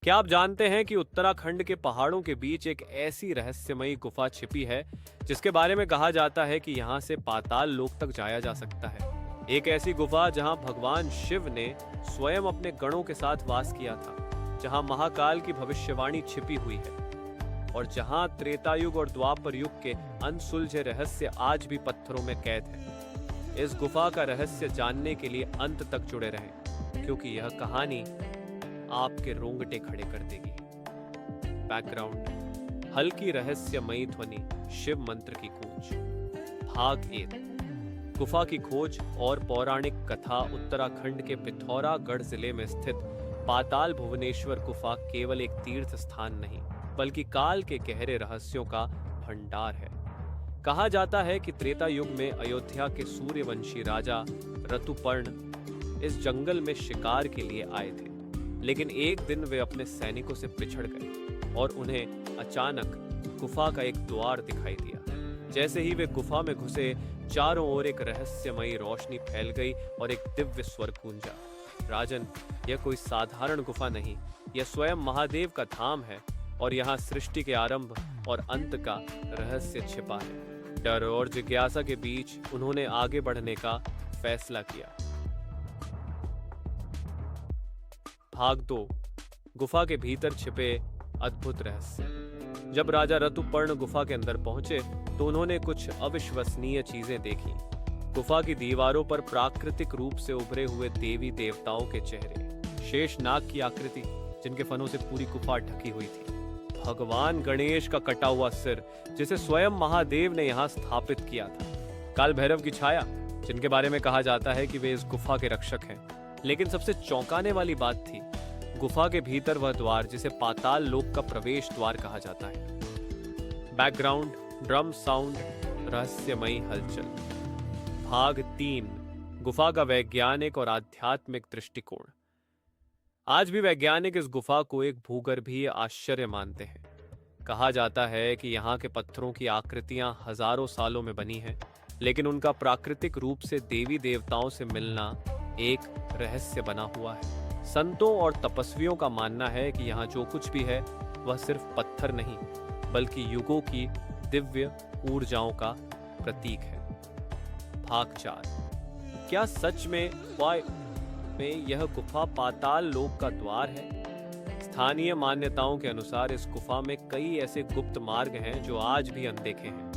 क्या आप जानते हैं कि उत्तराखंड के पहाड़ों के बीच एक ऐसी रहस्यमयी गुफा छिपी है जिसके बारे में कहा जाता है कि यहाँ से पाताल लोक तक जाया जा सकता है। एक ऐसी गुफा जहाँ भगवान शिव ने स्वयं अपने गणों के साथ वास किया था, जहाँ महाकाल की भविष्यवाणी छिपी हुई है और जहाँ त्रेतायुग और द्वापर युग के अनसुलझे रहस्य आज भी पत्थरों में कैद है। इस गुफा का रहस्य जानने के लिए अंत तक जुड़े रहें, क्योंकि यह कहानी आपके रोंगटे खड़े कर देगी। बैकग्राउंड: हल्की रहस्यमयी ध्वनि, शिव मंत्र की गूंज। भाग 1: गुफा की खोज और पौराणिक कथा। उत्तराखंड के पिथौरागढ़ जिले में स्थित पाताल भुवनेश्वर गुफा केवल एक तीर्थ स्थान नहीं, बल्कि काल के गहरे रहस्यों का भंडार है। कहा जाता है कि त्रेता युग में अयोध्या के सूर्यवंशी राजा ऋतुपर्ण इस जंगल में शिकार के लिए आए थे, लेकिन एक दिन वे अपने सैनिकों से पिछड़ गए और उन्हें अचानक गुफा का एक द्वार दिखाई दिया। जैसे ही वे गुफा में घुसे, चारों ओर एक रहस्यमयी रोशनी फैल गई और एक दिव्य स्वर गूंजा। राजन, यह कोई साधारण गुफा नहीं, यह स्वयं महादेव का धाम है और यहाँ सृष्टि के आरंभ और अंत का रहस्य छिपा है। डर और जिज्ञासा के बीच उन्होंने आगे बढ़ने का फैसला किया। भाग 2: गुफा के भीतर छिपे अद्भुत रहस्य। जब राजा ऋतुपर्ण गुफा के अंदर पहुंचे तो उन्होंने कुछ अविश्वसनीय चीजें देखी। गुफा की दीवारों पर प्राकृतिक रूप से उभरे हुए देवी देवताओं के चेहरे, शेष नाग की आकृति जिनके फनों से पूरी गुफा ढकी हुई थी, भगवान गणेश का कटा हुआ सिर जिसे स्वयं महादेव ने यहाँ स्थापित किया था, काल भैरव की छाया जिनके बारे में कहा जाता है कि वे इस गुफा के रक्षक हैं। लेकिन सबसे चौंकाने वाली बात थी गुफा के भीतर वह द्वार जिसे पाताल लोक का प्रवेश द्वार कहा जाता है। बैकग्राउंड: ड्रम साउंड, रहस्यमयी हलचल। भाग 3: गुफा का वैज्ञानिक और आध्यात्मिक दृष्टिकोण। आज भी वैज्ञानिक इस गुफा को एक भूगर्भीय आश्चर्य मानते हैं। कहा जाता है कि यहाँ के पत्थरों की आकृतियां हजारों सालों में बनी हैं, लेकिन उनका प्राकृतिक रूप से देवी देवताओं से मिलना एक रहस्य बना हुआ है। संतों और तपस्वियों का मानना है कि यहाँ जो कुछ भी है वह सिर्फ पत्थर नहीं, बल्कि युगों की दिव्य ऊर्जाओं का प्रतीक है। भाग 4: क्या सच में यह गुफा पाताल लोक का द्वार है? स्थानीय मान्यताओं के अनुसार इस गुफा में कई ऐसे गुप्त मार्ग हैं जो आज भी अनदेखे हैं।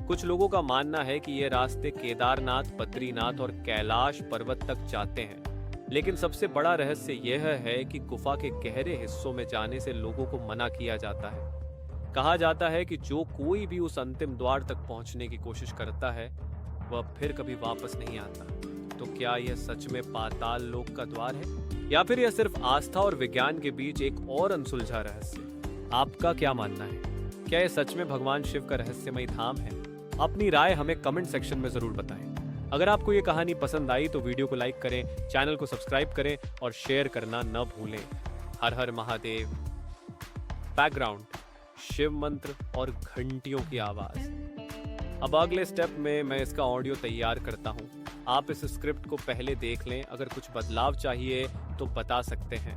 कुछ लोगों का मानना है कि ये रास्ते केदारनाथ, बद्रीनाथ और कैलाश पर्वत तक जाते हैं, लेकिन सबसे बड़ा रहस्य यह है कि गुफा के गहरे हिस्सों में जाने से लोगों को मना किया जाता है। कहा जाता है कि जो कोई भी उस अंतिम द्वार तक पहुंचने की कोशिश करता है वह फिर कभी वापस नहीं आता। तो क्या यह सच में पाताल लोक का द्वार है, या फिर यह सिर्फ आस्था और विज्ञान के बीच एक और अनसुलझा रहस्य? आपका क्या मानना है? क्या यह सच में भगवान शिव का रहस्यमयी धाम है? अपनी राय हमें कमेंट सेक्शन में जरूर बताएं। अगर आपको ये कहानी पसंद आई तो वीडियो को लाइक करें, चैनल को सब्सक्राइब करें और शेयर करना न भूलें। हर हर महादेव। बैकग्राउंड: शिव मंत्र और घंटियों की आवाज। अब अगले स्टेप में मैं इसका ऑडियो तैयार करता हूँ। आप इस स्क्रिप्ट को पहले देख लें, अगर कुछ बदलाव चाहिए तो बता सकते हैं।